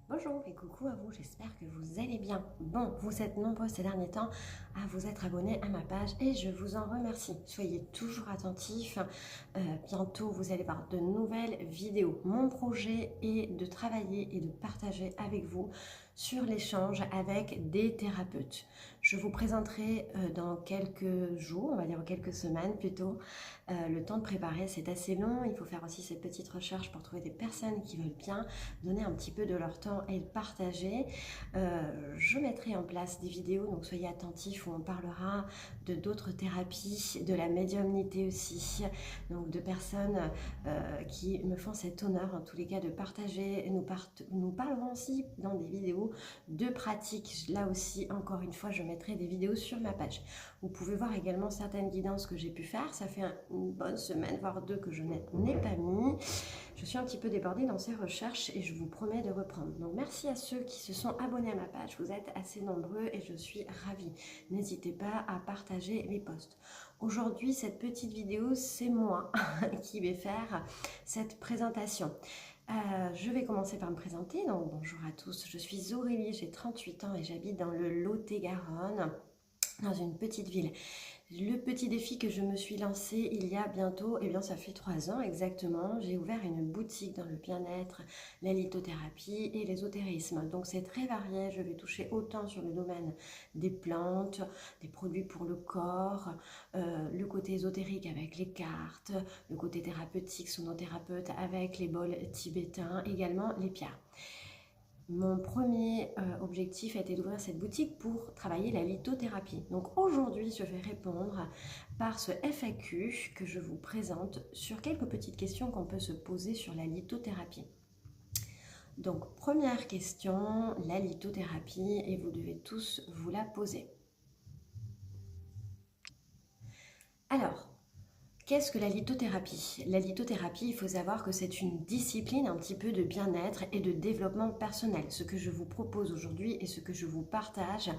Bonjour et coucou à vous, j'espère que vous allez bien. Bon, vous êtes nombreux ces derniers temps à vous être abonnés à ma page et je vous en remercie. Soyez toujours attentifs. Bientôt, vous allez voir de nouvelles vidéos. Mon projet est de travailler et de partager avec vous sur l'échange avec des thérapeutes. Je vous présenterai dans quelques jours, on va dire quelques semaines plutôt, le temps de préparer, c'est assez long. Il faut faire aussi cette petite recherche pour trouver des personnes qui veulent bien donner un petit peu de leur temps et le partager. Je mettrai en place des vidéos, donc soyez attentifs, où on parlera de d'autres thérapies, de la médiumnité aussi, donc de personnes qui me font cet honneur en tous les cas de partager. Nous parlerons aussi dans des vidéos de pratiques. Là aussi, encore une fois, je mettrai des vidéos sur ma page. Vous pouvez voir également certaines guidances que j'ai pu faire. Ça fait une bonne semaine, voire deux, que je n'ai pas mis. Je suis un petit peu débordée dans ces recherches et je vous promets de reprendre. Donc merci à ceux qui se sont abonnés à ma page. Vous êtes assez nombreux et je suis ravie. N'hésitez pas à partager les posts. Aujourd'hui, cette petite vidéo, c'est moi qui vais faire cette présentation. Je vais commencer par me présenter. Donc bonjour à tous, je suis Aurélie, j'ai 38 ans et j'habite dans le Lot-et-Garonne, dans une petite ville. Le petit défi que je me suis lancé il y a bientôt, eh bien ça fait 3 ans exactement, j'ai ouvert une boutique dans le bien-être, la lithothérapie et l'ésotérisme. Donc c'est très varié, je vais toucher autant sur le domaine des plantes, des produits pour le corps, le côté ésotérique avec les cartes, le côté thérapeutique, sonothérapeute avec les bols tibétains, également les pierres. Mon premier objectif a été d'ouvrir cette boutique pour travailler la lithothérapie. Donc aujourd'hui, je vais répondre par ce FAQ que je vous présente sur quelques petites questions qu'on peut se poser sur la lithothérapie. Donc première question, la lithothérapie, et vous devez tous vous la poser. Alors, qu'est-ce que la lithothérapie? La lithothérapie, il faut savoir que c'est une discipline un petit peu de bien-être et de développement personnel. Ce que je vous propose aujourd'hui et ce que je vous partage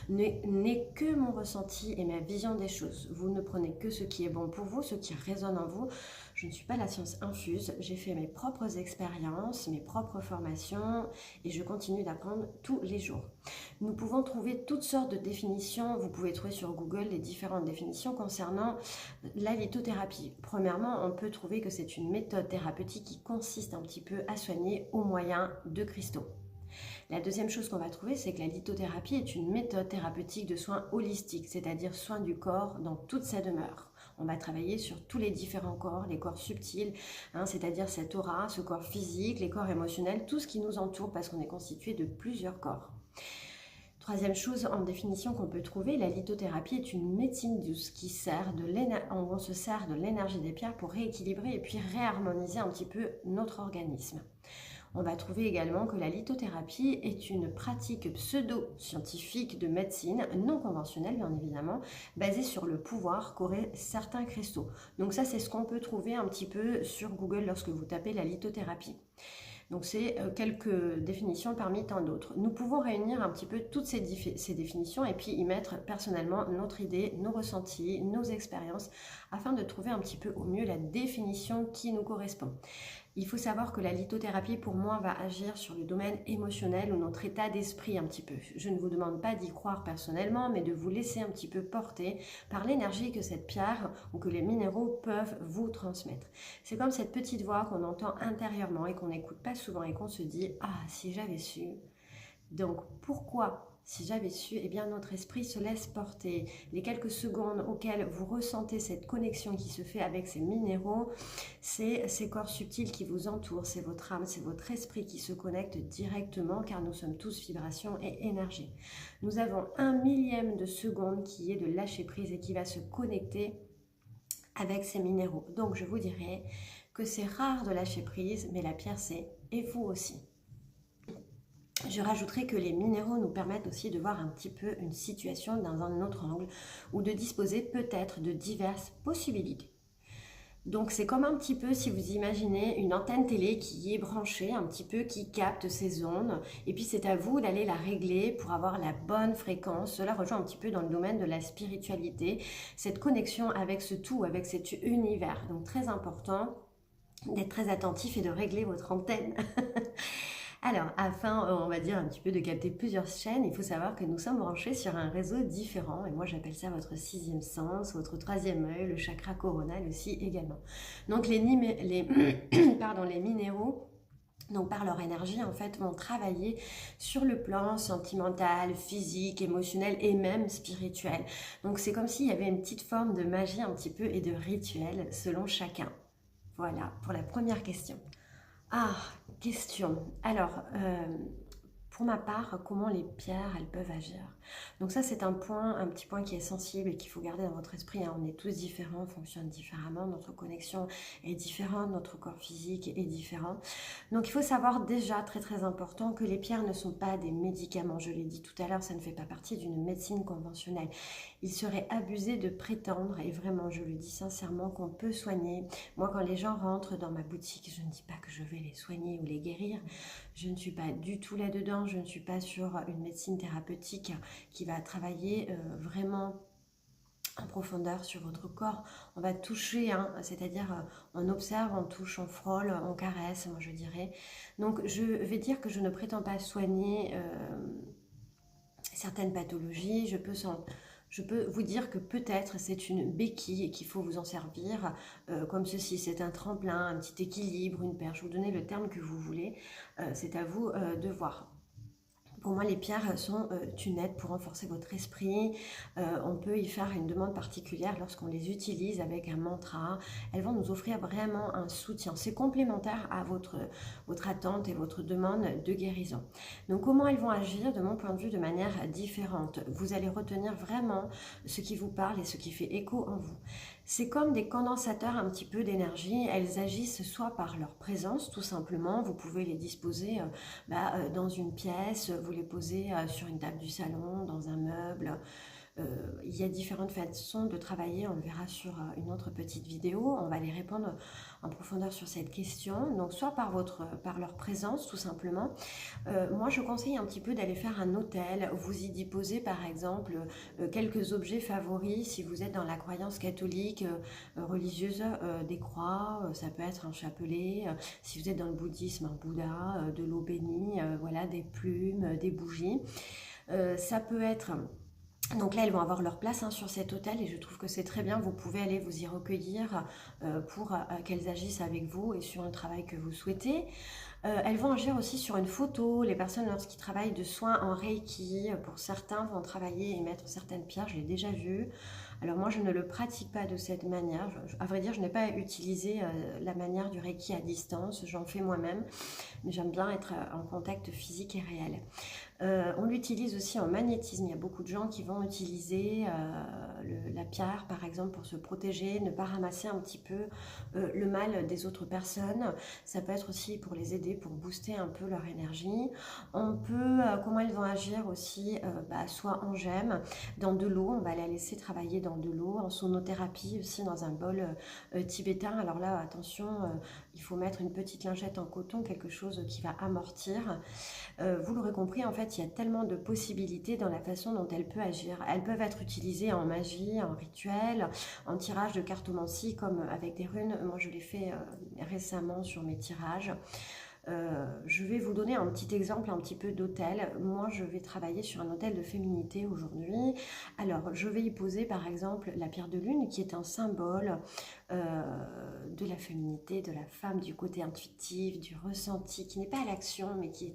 n'est que mon ressenti et ma vision des choses. Vous ne prenez que ce qui est bon pour vous, ce qui résonne en vous. Je ne suis pas la science infuse, j'ai fait mes propres expériences, mes propres formations et je continue d'apprendre tous les jours. Nous pouvons trouver toutes sortes de définitions. Vous pouvez trouver sur Google les différentes définitions concernant la lithothérapie. Premièrement, on peut trouver que c'est une méthode thérapeutique qui consiste un petit peu à soigner au moyen de cristaux. La deuxième chose qu'on va trouver, c'est que la lithothérapie est une méthode thérapeutique de soins holistiques, c'est-à-dire soins du corps dans toute sa demeure. On va travailler sur tous les différents corps, les corps subtils, c'est-à-dire cette aura, ce corps physique, les corps émotionnels, tout ce qui nous entoure parce qu'on est constitué de plusieurs corps. Troisième chose en définition qu'on peut trouver, la lithothérapie est une médecine douce qui sert on se sert de l'énergie des pierres pour rééquilibrer et puis réharmoniser un petit peu notre organisme. On va trouver également que la lithothérapie est une pratique pseudo-scientifique de médecine non conventionnelle, bien évidemment, basée sur le pouvoir qu'auraient certains cristaux. Donc ça, c'est ce qu'on peut trouver un petit peu sur Google lorsque vous tapez la lithothérapie. Donc c'est quelques définitions parmi tant d'autres. Nous pouvons réunir un petit peu toutes ces définitions et puis y mettre personnellement notre idée, nos ressentis, nos expériences, afin de trouver un petit peu au mieux la définition qui nous correspond. Il faut savoir que la lithothérapie, pour moi, va agir sur le domaine émotionnel ou notre état d'esprit un petit peu. Je ne vous demande pas d'y croire personnellement, mais de vous laisser un petit peu porter par l'énergie que cette pierre ou que les minéraux peuvent vous transmettre. C'est comme cette petite voix qu'on entend intérieurement et qu'on n'écoute pas souvent et qu'on se dit « Ah, si j'avais su ». Donc, pourquoi si j'avais su, eh bien notre esprit se laisse porter. Les quelques secondes auxquelles vous ressentez cette connexion qui se fait avec ces minéraux, c'est ces corps subtils qui vous entourent, c'est votre âme, c'est votre esprit qui se connecte directement car nous sommes tous vibration et énergie. Nous avons 1 millième de seconde qui est de lâcher prise et qui va se connecter avec ces minéraux. Donc je vous dirais que c'est rare de lâcher prise, mais la pierre c'est, et vous aussi. Je rajouterai que les minéraux nous permettent aussi de voir un petit peu une situation dans un autre angle ou de disposer peut-être de diverses possibilités. Donc c'est comme un petit peu si vous imaginez une antenne télé qui est branchée un petit peu, qui capte ces ondes et puis c'est à vous d'aller la régler pour avoir la bonne fréquence. Cela rejoint un petit peu dans le domaine de la spiritualité, cette connexion avec ce tout, avec cet univers. Donc très important d'être très attentif et de régler votre antenne. Alors, afin, on va dire, un petit peu de capter plusieurs chaînes, il faut savoir que nous sommes branchés sur un réseau différent. Et moi, j'appelle ça votre sixième sens, votre troisième œil, le chakra coronal aussi également. Donc, pardon, les minéraux, donc par leur énergie, en fait, vont travailler sur le plan sentimental, physique, émotionnel et même spirituel. Donc, c'est comme s'il y avait une petite forme de magie un petit peu et de rituel selon chacun. Voilà, pour la première question. Ah, question. Alors, pour ma part, comment les pierres, elles peuvent agir. Donc ça, c'est un petit point qui est sensible et qu'il faut garder dans votre esprit, hein. On est tous différents, on fonctionne différemment, notre connexion est différente, notre corps physique est différent. Donc il faut savoir déjà, très très important, que les pierres ne sont pas des médicaments. Je l'ai dit tout à l'heure, ça ne fait pas partie d'une médecine conventionnelle. Il serait abusé de prétendre, et vraiment, je le dis sincèrement, qu'on peut soigner. Moi, quand les gens rentrent dans ma boutique, je ne dis pas que je vais les soigner ou les guérir. Je ne suis pas du tout là-dedans. Je ne suis pas sur une médecine thérapeutique qui va travailler vraiment en profondeur sur votre corps. On va toucher, hein, c'est-à-dire on observe, on touche, on frôle, on caresse, moi je dirais. Donc je vais dire que je ne prétends pas soigner certaines pathologies. Je peux vous dire que peut-être c'est une béquille et qu'il faut vous en servir comme ceci. C'est un tremplin, un petit équilibre, une perche. Vous donnez le terme que vous voulez. C'est à vous de voir. Pour moi, les pierres sont une aide pour renforcer votre esprit. On peut y faire une demande particulière lorsqu'on les utilise avec un mantra. Elles vont nous offrir vraiment un soutien. C'est complémentaire à votre attente et votre demande de guérison. Donc, comment elles vont agir, de mon point de vue, de manière différente. Vous allez retenir vraiment ce qui vous parle et ce qui fait écho en vous. C'est comme des condensateurs un petit peu d'énergie. Elles agissent soit par leur présence, tout simplement. Vous pouvez les disposer dans une pièce, vous les posez sur une table du salon, dans un meuble. Il y a différentes façons de travailler, on le verra sur une autre petite vidéo. On va les répondre en profondeur sur cette question. Donc soit par leur présence, tout simplement. Moi, je conseille un petit peu d'aller faire un hôtel. Vous y disposez, par exemple, quelques objets favoris. Si vous êtes dans la croyance catholique, religieuse, des croix, ça peut être un chapelet. Si vous êtes dans le bouddhisme, un Bouddha, de l'eau bénie, voilà, des plumes, des bougies. Ça peut être... Donc là, elles vont avoir leur place sur cet hôtel et je trouve que c'est très bien. Vous pouvez aller vous y recueillir pour qu'elles agissent avec vous et sur un travail que vous souhaitez. Elles vont agir aussi sur une photo. Les personnes, lorsqu'ils travaillent de soins en Reiki, pour certains, vont travailler et mettre certaines pierres. Je l'ai déjà vu. Alors moi, je ne le pratique pas de cette manière. À vrai dire, je n'ai pas utilisé la manière du Reiki à distance. J'en fais moi-même, mais j'aime bien être en contact physique et réel. On l'utilise aussi en magnétisme. Il y a beaucoup de gens qui vont utiliser la pierre, par exemple, pour se protéger, ne pas ramasser un petit peu le mal des autres personnes. Ça peut être aussi pour les aider, pour booster un peu leur énergie. On peut, comment elles vont agir aussi, soit en gemme, dans de l'eau. On va la laisser travailler dans de l'eau, en sonothérapie aussi, dans un bol tibétain. Alors là, attention, il faut mettre une petite lingette en coton, quelque chose qui va amortir. Vous l'aurez compris, en fait, il y a tellement de possibilités dans la façon dont elles peuvent agir. Elles peuvent être utilisées en magie, en rituel, en tirage de cartomancie, comme avec des runes. Moi, je l'ai fait récemment sur mes tirages. Je vais vous donner un petit exemple un petit peu d'hôtel. Moi, je vais travailler sur un hôtel de féminité aujourd'hui. Alors, je vais y poser par exemple la pierre de lune qui est un symbole de la féminité, de la femme, du côté intuitif, du ressenti, qui n'est pas à l'action, mais qui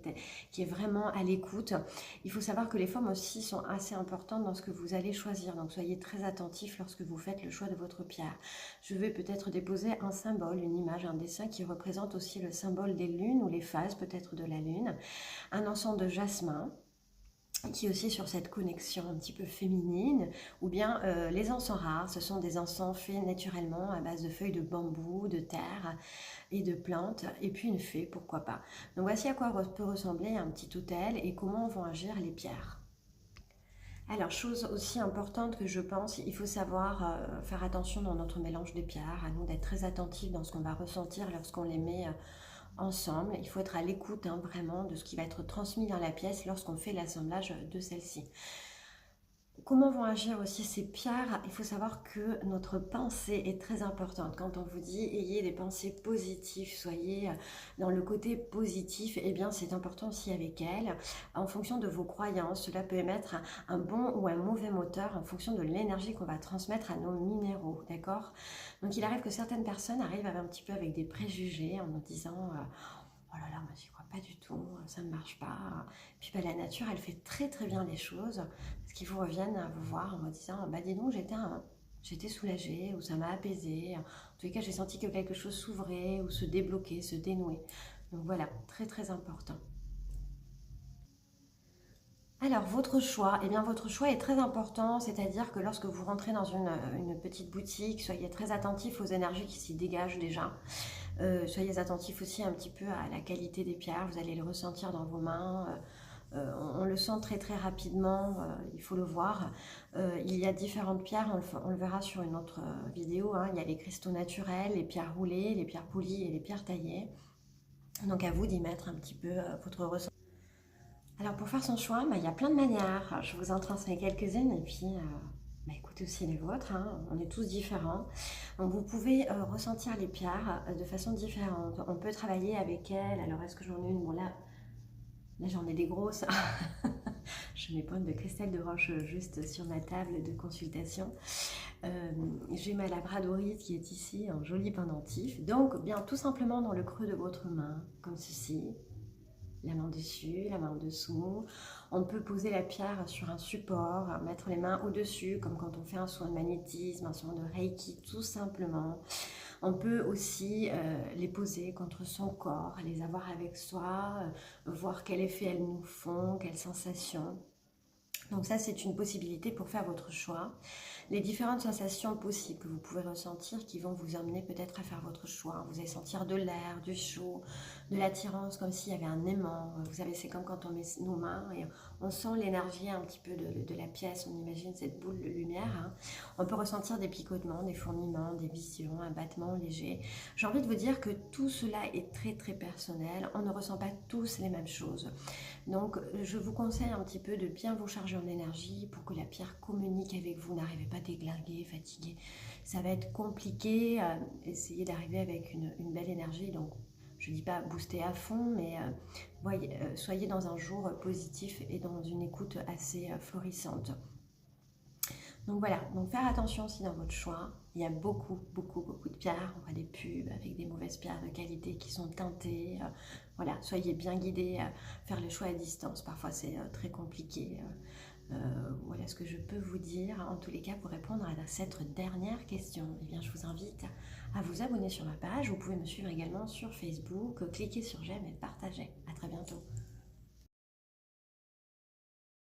est vraiment à l'écoute. Il faut savoir que les formes aussi sont assez importantes dans ce que vous allez choisir. Donc, soyez très attentifs lorsque vous faites le choix de votre pierre. Je vais peut-être déposer un symbole, une image, un dessin qui représente aussi le symbole des lunes ou les phases peut-être de la lune. Un encens de jasmin qui est aussi sur cette connexion un petit peu féminine, ou bien les encens rares, ce sont des encens faits naturellement à base de feuilles de bambou, de terre et de plantes, et puis une fée, pourquoi pas. Donc voici à quoi peut ressembler un petit hôtel et comment vont agir les pierres. Alors, chose aussi importante que je pense, il faut savoir faire attention dans notre mélange de pierres, à nous d'être très attentifs dans ce qu'on va ressentir lorsqu'on les met ensemble. Il faut être à l'écoute vraiment de ce qui va être transmis dans la pièce lorsqu'on fait l'assemblage de celle-ci. Comment vont agir aussi ces pierres? Il faut savoir que notre pensée est très importante. Quand on vous dit ayez des pensées positives, soyez dans le côté positif, eh bien c'est important aussi avec elles. En fonction de vos croyances, cela peut émettre un bon ou un mauvais moteur en fonction de l'énergie qu'on va transmettre à nos minéraux, d'accord? Donc il arrive que certaines personnes arrivent un petit peu avec des préjugés en nous disant oh là là, moi j'y crois pas du tout, ça ne marche pas. Puis bah, la nature, elle fait très très bien les choses, parce qu'ils vous reviennent vous voir en me disant, bah dis donc, j'étais soulagée, ou ça m'a apaisée. En tous les cas, j'ai senti que quelque chose s'ouvrait, ou se débloquait, se dénouait. Donc voilà, très très important. Alors, votre choix, eh bien, votre choix est très important, c'est-à-dire que lorsque vous rentrez dans une petite boutique, soyez très attentif aux énergies qui s'y dégagent déjà. Soyez attentif aussi un petit peu à la qualité des pierres, vous allez le ressentir dans vos mains. On le sent très très rapidement, il faut le voir. Il y a différentes pierres, on le verra sur une autre vidéo, hein. Il y a les cristaux naturels, les pierres roulées, les pierres polies et les pierres taillées. Donc à vous d'y mettre un petit peu votre ressenti. Alors pour faire son choix, bah, il y a plein de manières. Je vous en transmets quelques-unes et puis bah, écoutez aussi les vôtres, hein. On est tous différents. Donc vous pouvez ressentir les pierres de façon différente. On peut travailler avec elles. Alors est-ce que j'en ai une? Bon là j'en ai des grosses. Je mets pointe de cristal de roche juste sur ma table de consultation. J'ai ma labradorite qui est ici en joli pendentif. Donc bien tout simplement dans le creux de votre main, comme ceci. La main dessus, la main en dessous. On peut poser la pierre sur un support, mettre les mains au-dessus, comme quand on fait un soin de magnétisme, un soin de Reiki, tout simplement. On peut aussi les poser contre son corps, les avoir avec soi, voir quel effet elles nous font, quelles sensations. Donc ça, c'est une possibilité pour faire votre choix. Les différentes sensations possibles que vous pouvez ressentir qui vont vous amener peut-être à faire votre choix. Vous allez sentir de l'air, du chaud, de l'attirance, comme s'il y avait un aimant. Vous savez, c'est comme quand on met nos mains et on sent l'énergie un petit peu de la pièce. On imagine cette boule de lumière, hein. On peut ressentir des picotements, des fourmillements, des visions, un battement léger. J'ai envie de vous dire que tout cela est très très personnel. On ne ressent pas tous les mêmes choses. Donc je vous conseille un petit peu de bien vous charger en énergie pour que la pierre communique avec vous. N'arrivez pas déglingué, fatigué. Ça va être compliqué. Essayez d'arriver avec une belle énergie. Donc je ne dis pas booster à fond, mais soyez dans un jour positif et dans une écoute assez florissante. Donc voilà, donc faire attention aussi dans votre choix. Il y a beaucoup de pierres. On voit des pubs avec des mauvaises pierres de qualité qui sont teintées. Voilà, soyez bien guidés à faire le choix à distance. Parfois c'est très compliqué. Voilà ce que je peux vous dire. En tous les cas, pour répondre à cette dernière question, eh bien, je vous invite à vous abonner sur ma page. Vous pouvez me suivre également sur Facebook. Cliquez sur j'aime et partagez. À très bientôt.